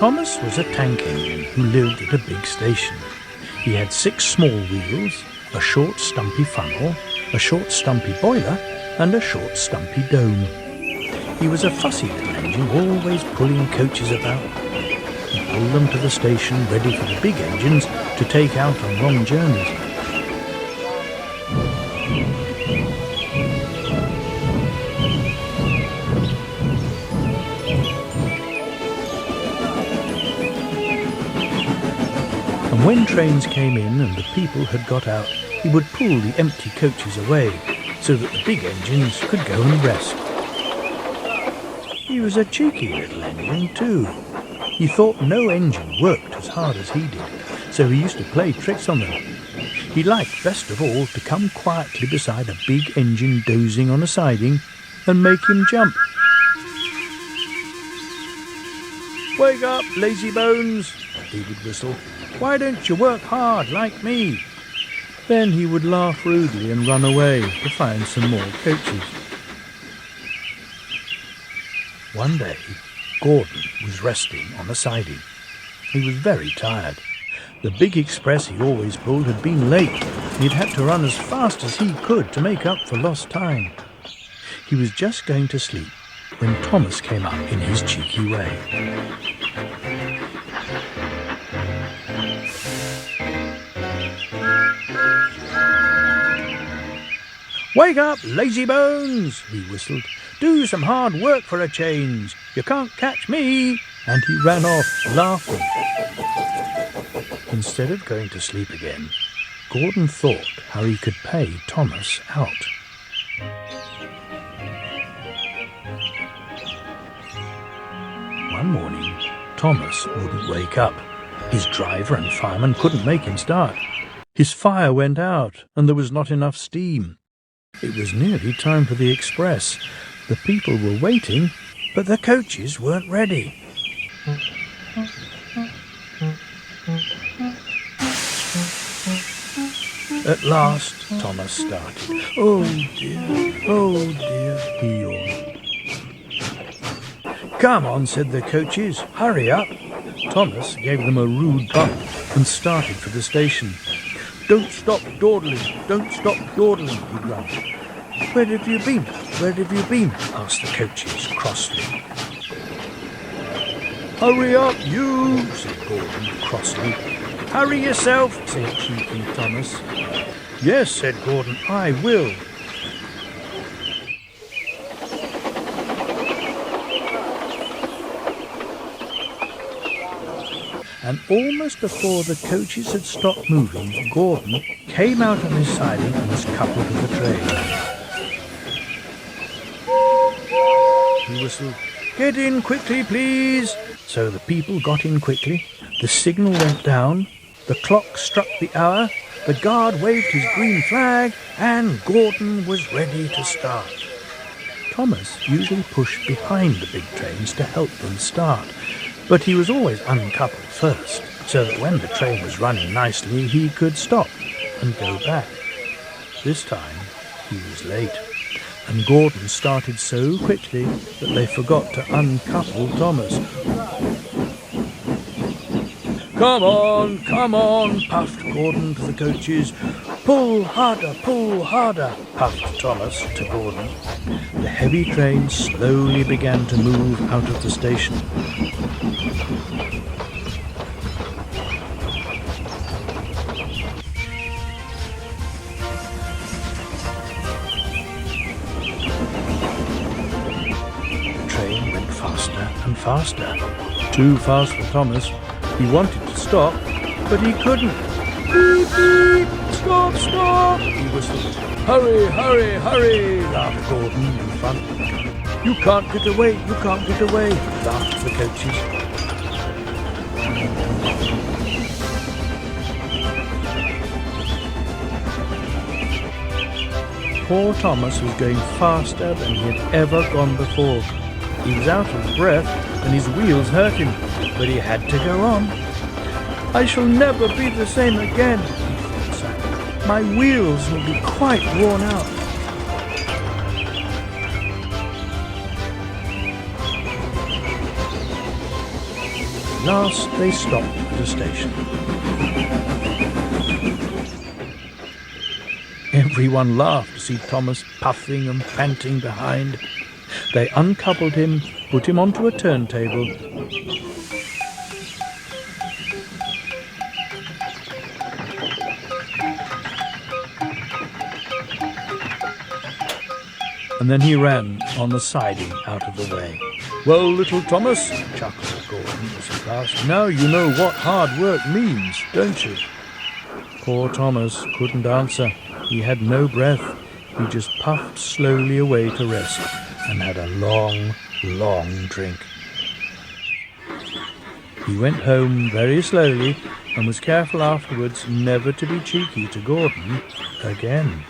Thomas was a tank engine who lived at a big station. He had 6 small wheels, a short stumpy funnel, a short stumpy boiler, and a short stumpy dome. He was a fussy little engine, always pulling coaches about. He pulled them to the station ready for the big engines to take out on long journeys. And when trains came in and the people had got out, he would pull the empty coaches away so that the big engines could go and rest. He was a cheeky little engine too. He thought no engine worked as hard as he did, so he used to play tricks on them. He liked best of all to come quietly beside a big engine dozing on a siding and make him jump. "Wake up, lazy bones," he would whistle. "Why don't you work hard like me?" Then he would laugh rudely and run away to find some more coaches. One day, Gordon was resting on a siding. He was very tired. The big express he always pulled had been late. He'd had to run as fast as he could to make up for lost time. He was just going to sleep when Thomas came up in his cheeky way. "Wake up, lazy bones," he whistled. "Do some hard work for a change. You can't catch me." And he ran off, laughing. Instead of going to sleep again, Gordon thought how he could pay Thomas out. One morning, Thomas wouldn't wake up. His driver and fireman couldn't make him start. His fire went out, and there was not enough steam. It was nearly time for the express. The people were waiting, but the coaches weren't ready. At last, Thomas started. "Oh dear," he yawned. "Come on," said the coaches. "Hurry up." Thomas gave them a rude bump and started for the station. "Don't stop dawdling, don't stop dawdling," he grunted. "Where have you been? Where have you been?" asked the coaches crossly. "Hurry up, you," said Gordon crossly. "Hurry yourself," said cheeky Thomas. "Yes," said Gordon, "I will." And almost before the coaches had stopped moving, Gordon came out on his siding and was coupled to the train. He whistled, "Get in quickly, please." So the people got in quickly. The signal went down. The clock struck the hour. The guard waved his green flag, and Gordon was ready to start. Thomas usually pushed behind the big trains to help them start, but he was always uncoupled first, so that when the train was running nicely, he could stop and go back. This time, he was late, and Gordon started so quickly that they forgot to uncouple Thomas. Come on," puffed Gordon to the coaches. Pull harder," puffed Thomas to Gordon. The heavy train slowly began to move out of the station. The train went faster and faster. Too fast for Thomas. He wanted to stop, but he couldn't. "Beep, beep! Stop!" he whistled. Hurry!" laughed Gordon in front. You can't get away," laughed the coaches. Poor Thomas was going faster than he had ever gone before. He was out of breath and his wheels hurt him, but he had to go on. "I shall never be the same again," he thought sadly. "My wheels will be quite worn out." At last they stopped at a station. Everyone laughed to see Thomas puffing and panting behind. They uncoupled him, put him onto a turntable, and then he ran on the siding out of the way. "Well, little Thomas," chuckled Gordon as he passed, "now you know what hard work means, don't you?" Poor Thomas couldn't answer. He had no breath. He just puffed slowly away to rest and had a long, long drink. He went home very slowly and was careful afterwards never to be cheeky to Gordon again.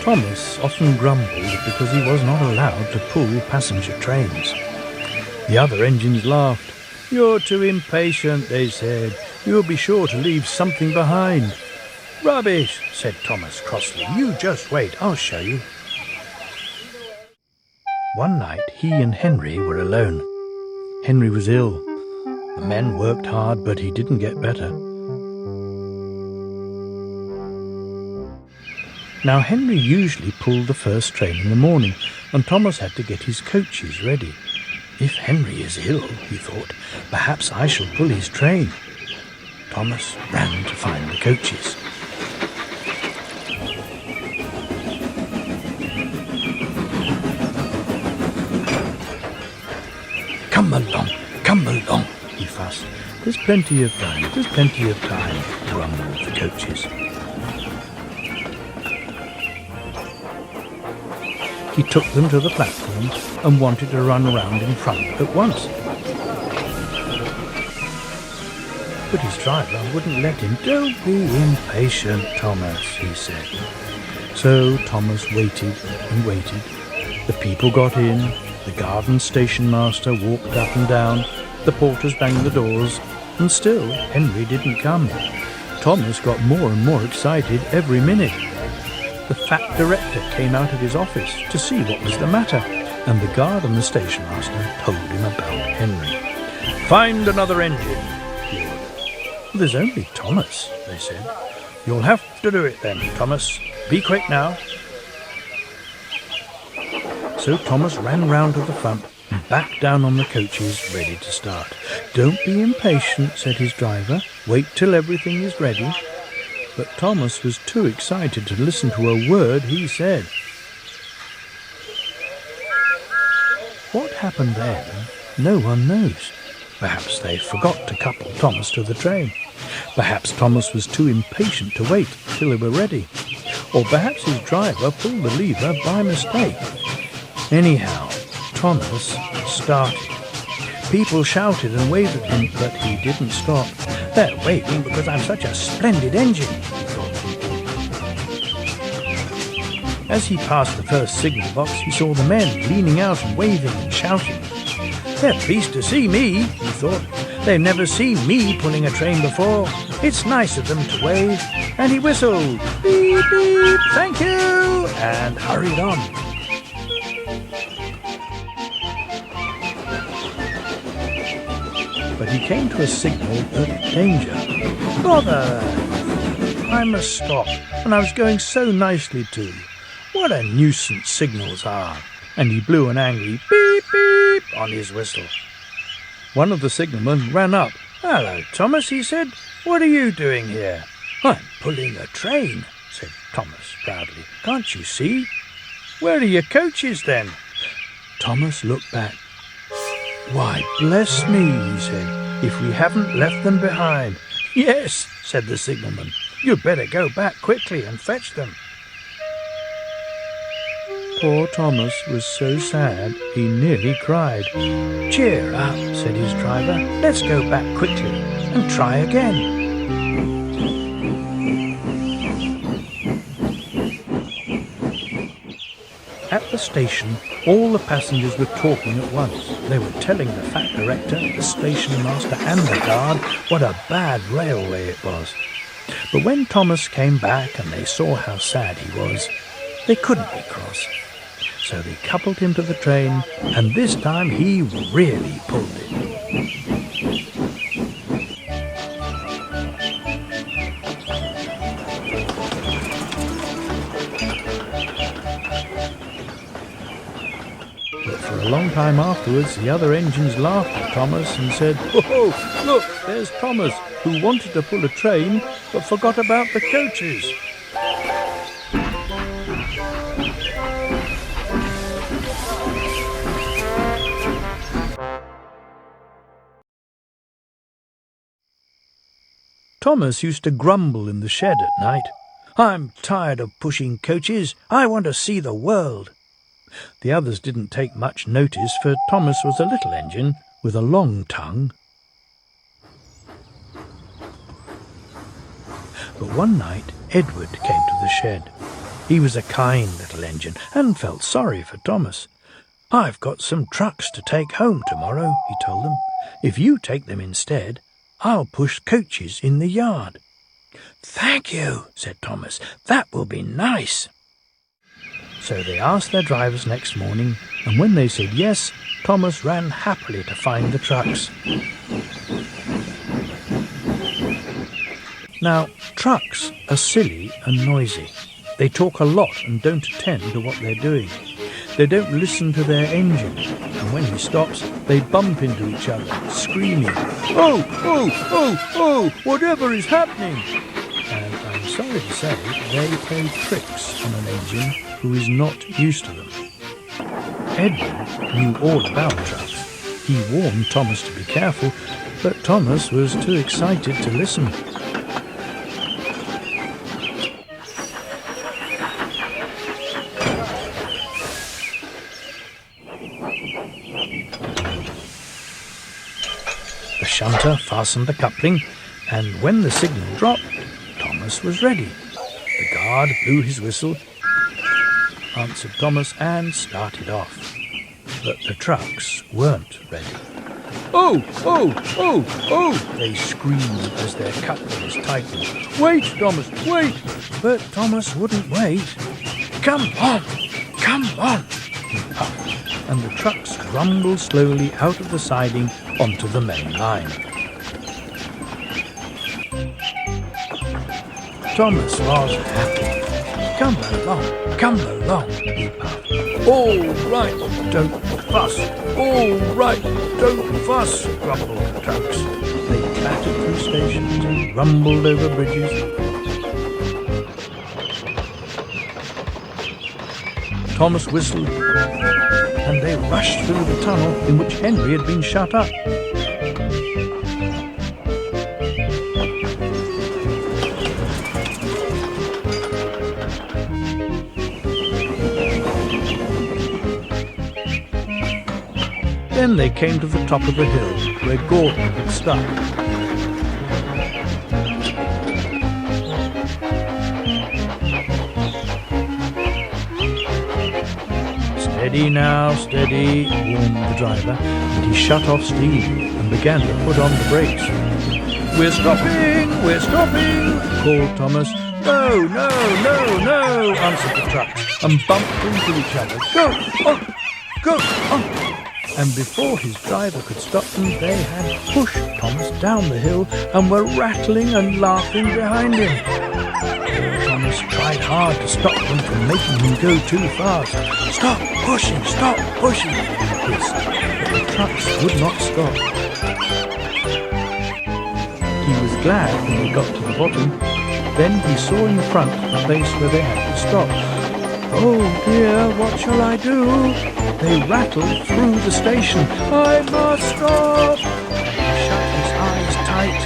Thomas often grumbled because he was not allowed to pull passenger trains. The other engines laughed. "You're too impatient," they said. "You'll be sure to leave something behind." "Rubbish," said Thomas crossly. "You just wait, I'll show you." One night he and Henry were alone. Henry was ill. The men worked hard, but he didn't get better. Now Henry usually pulled the first train in the morning, and Thomas had to get his coaches ready. "If Henry is ill," he thought, "perhaps I shall pull his train." Thomas ran to find the coaches. Come along, he fussed. There's plenty of time, grumbled the coaches. He took them to the platform and wanted to run around in front at once. But his driver wouldn't let him. "Don't be impatient, Thomas," he said. So Thomas waited and waited. The people got in, the garden station master walked up and down, the porters banged the doors, and still Henry didn't come. Thomas got more and more excited every minute. The fat director came out of his office to see what was the matter, and the guard and the station master told him about Henry. "Find another engine," he ordered. "There's only Thomas," they said. "You'll have to do it then, Thomas. Be quick now." So Thomas ran round to the front and back down on the coaches, ready to start. "Don't be impatient," said his driver. "Wait till everything is ready." But Thomas was too excited to listen to a word he said. What happened then, no one knows. Perhaps they forgot to couple Thomas to the train. Perhaps Thomas was too impatient to wait till they were ready. Or perhaps his driver pulled the lever by mistake. Anyhow, Thomas started. People shouted and waved at him, but he didn't stop. "They're waving because I'm such a splendid engine," he thought. As he passed the first signal box, he saw the men leaning out and waving and shouting. "They're pleased to see me," he thought. "They've never seen me pulling a train before. It's nice of them to wave." And he whistled, "Beep, beep, thank you," and hurried on. But he came to a signal of danger. "Bother! I must stop, and I was going so nicely too. What a nuisance signals are!" And he blew an angry beep beep on his whistle. One of the signalmen ran up. "Hello, Thomas," he said. "What are you doing here?" "I'm pulling a train," said Thomas proudly. "Can't you see?" "Where are your coaches then?" Thomas looked back. "Why, bless me," he said, "if we haven't left them behind." "Yes," said the signalman. "You'd better go back quickly and fetch them." Poor Thomas was so sad he nearly cried. "Cheer up," said his driver. "Let's go back quickly and try again." At the station, all the passengers were talking at once. They were telling the fat director, the station master and the guard what a bad railway it was. But when Thomas came back and they saw how sad he was, they couldn't be cross. So they coupled him to the train, and this time he really pulled it. But for a long time afterwards, the other engines laughed at Thomas and said, "Oh, look, there's Thomas, who wanted to pull a train, but forgot about the coaches." Thomas used to grumble in the shed at night. "I'm tired of pushing coaches. I want to see the world." The others didn't take much notice, for Thomas was a little engine with a long tongue. But one night Edward came to the shed. He was a kind little engine and felt sorry for Thomas. "I've got some trucks to take home tomorrow," he told them. "If you take them instead, I'll push coaches in the yard." "Thank you," said Thomas. "That will be nice." So they asked their drivers next morning, and when they said yes, Thomas ran happily to find the trucks. Now, trucks are silly and noisy. They talk a lot and don't attend to what they're doing. They don't listen to their engine, and when he stops, they bump into each other, screaming, "Oh, oh, oh, oh, whatever is happening?" And I'm sorry to say, they play tricks on an engine who is not used to them. Edward knew all about trucks. He warned Thomas to be careful, but Thomas was too excited to listen. The shunter fastened the coupling, and when the signal dropped, Thomas was ready. The guard blew his whistle, answered Thomas, and started off. But the trucks weren't ready. "Oh, oh, oh, oh!" they screamed as their couplings tightened. "Wait, Thomas, wait!" But Thomas wouldn't wait. "Come on, come on!" he puffed, and the trucks rumbled slowly out of the siding onto the main line. Thomas was happy. Come along, he puffed. "All right, don't fuss. All right, don't fuss," grumbled the trucks. They clattered through stations and rumbled over bridges. Thomas whistled, and they rushed through the tunnel in which Henry had been shut up. Then they came to the top of the hill where Gordon had stuck. "Steady now, steady," warned the driver, and he shut off steam and began to put on the brakes. We're stopping," called Thomas. "No, no, no, no," answered the trucks, and bumped into each other. Go on." And before his driver could stop them, they had pushed Thomas down the hill and were rattling and laughing behind him. Thomas tried hard to stop them from making him go too fast. Stop pushing, he hissed, but the trucks would not stop. He was glad when they got to the bottom. Then he saw in the front the place where they had to stop. "Oh dear, what shall I do?" They rattled through the station. "I must stop!" He shut his eyes tight.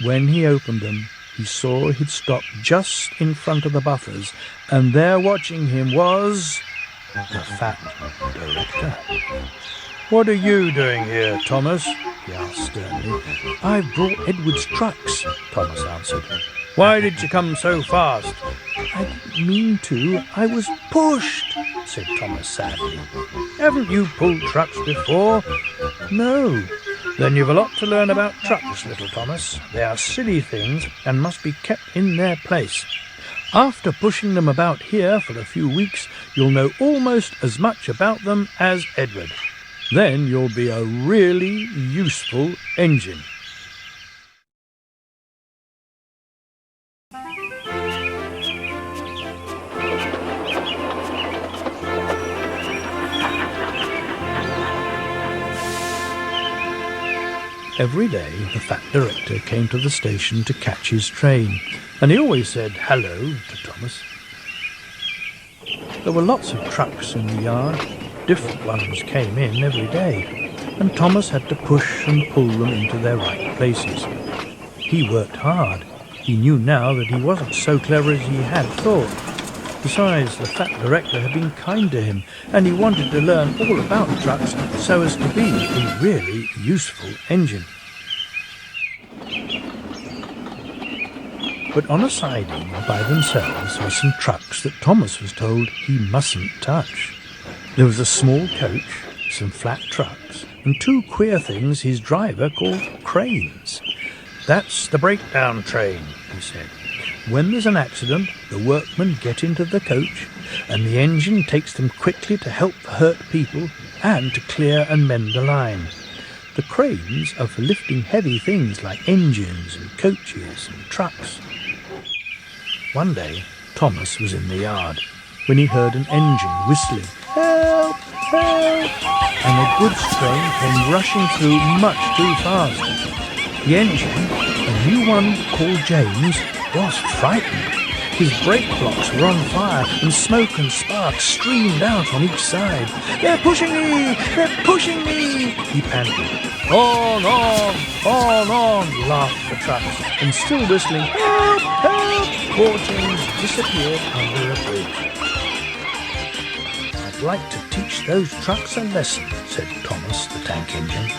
When he opened them, he saw he'd stopped just in front of the buffers, and there watching him was the fat director. "What are you doing here, Thomas?" he asked sternly. "I've brought Edward's trucks," Thomas answered. "Why did you come so fast?" "I didn't mean to. I was pushed," said Thomas sadly. "Haven't you pulled trucks before?" "No." "Then you've a lot to learn about trucks, little Thomas. They are silly things and must be kept in their place. After pushing them about here for a few weeks, you'll know almost as much about them as Edward. Then you'll be a really useful engine." Every day the fat director came to the station to catch his train, and he always said hello to Thomas. There were lots of trucks in the yard. Different ones came in every day, and Thomas had to push and pull them into their right places. He worked hard. He knew now that he wasn't so clever as he had thought. Besides, the fat director had been kind to him, and he wanted to learn all about trucks so as to be a really useful engine. But on a siding by themselves were some trucks that Thomas was told he mustn't touch. There was a small coach, some flat trucks, and two queer things his driver called cranes. "That's the breakdown train," he said. "When there's an accident, the workmen get into the coach, and the engine takes them quickly to help the hurt people and to clear and mend the line. The cranes are for lifting heavy things like engines and coaches and trucks." One day, Thomas was in the yard when he heard an engine whistling, "Help! Help!" and a goods train came rushing through much too fast. The engine, a new one called James, was frightened. His brake blocks were on fire, and smoke and sparks streamed out on each side. "They're pushing me! They're pushing me!" he panted. On, laughed the trucks, and still whistling, "Help! Help!" poor James disappeared under a bridge. "I'd like to teach those trucks a lesson," said Thomas the tank engine.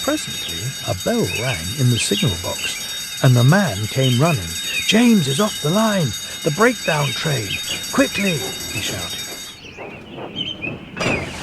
Presently a bell rang in the signal box, and the man came running. "James is off the line! The breakdown train! Quickly!" he shouted.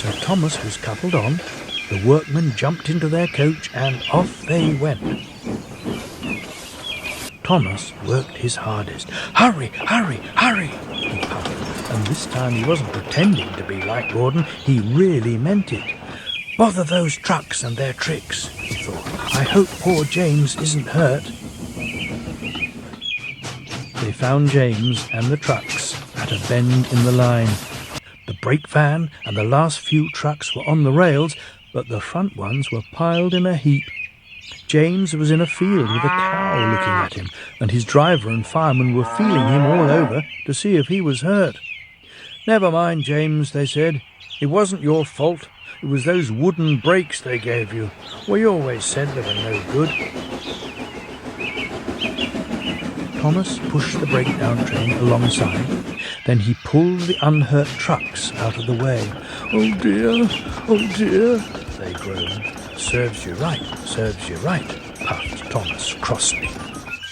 So Thomas was coupled on, the workmen jumped into their coach, and off they went. Thomas worked his hardest. "Hurry, hurry, hurry!" he puffed, and this time he wasn't pretending to be like Gordon, he really meant it. "Bother those trucks and their tricks," he thought. "I hope poor James isn't hurt." They found James and the trucks at a bend in the line. The brake van and the last few trucks were on the rails, but the front ones were piled in a heap. James was in a field with a cow looking at him, and his driver and fireman were feeling him all over to see if he was hurt. "Never mind, James," they said. "It wasn't your fault. It was those wooden brakes they gave you. We always said they were no good." Thomas pushed the breakdown train alongside. Then he pulled the unhurt trucks out of the way. "Oh dear, oh dear," they groaned. "Serves you right, puffed Thomas crossly.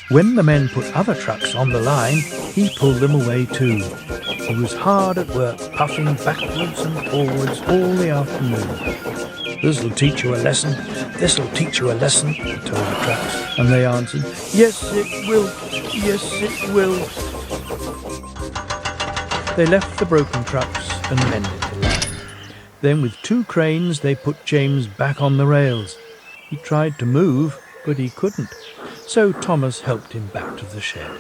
When the men put other trucks on the line, he pulled them away too. He was hard at work, puffing backwards and forwards all the afternoon. "This'll teach you a lesson, this'll teach you a lesson," he told the trucks, and they answered, "Yes, it will, yes, it will." They left the broken trucks and mended the line. Then with two cranes they put James back on the rails. He tried to move, but he couldn't, so Thomas helped him back to the shed.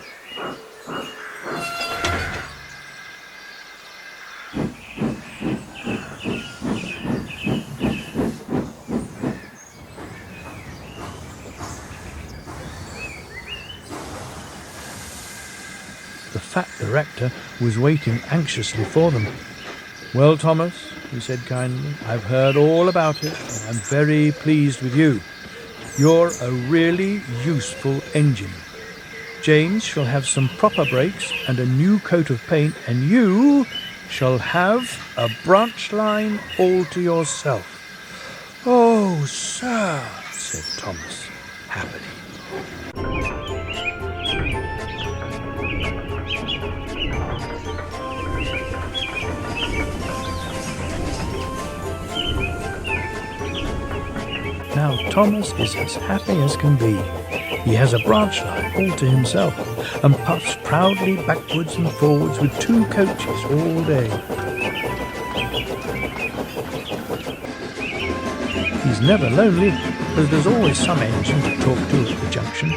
The fat director was waiting anxiously for them. "Well, Thomas," he said kindly, "I've heard all about it, and I'm very pleased with you. You're a really useful engine. James shall have some proper brakes and a new coat of paint, and you shall have a branch line all to yourself." "Oh, sir," said Thomas happily. Now Thomas is as happy as can be. He has a branch line all to himself, and puffs proudly backwards and forwards with 2 coaches all day. He's never lonely, because there's always some engine to talk to at the junction.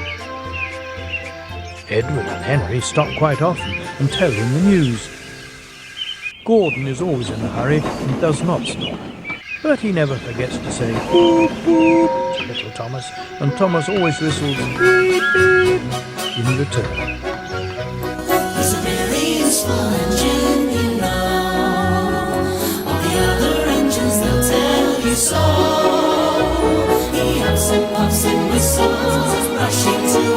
Edward and Henry stop quite often and tell him the news. Gordon is always in a hurry and does not stop, but he never forgets to say boop boop to little Thomas, and Thomas always whistles beep beep in return. He's a very useful engine, you know. All the other engines, they'll tell you so. He huffs and puffs and whistles, rushing to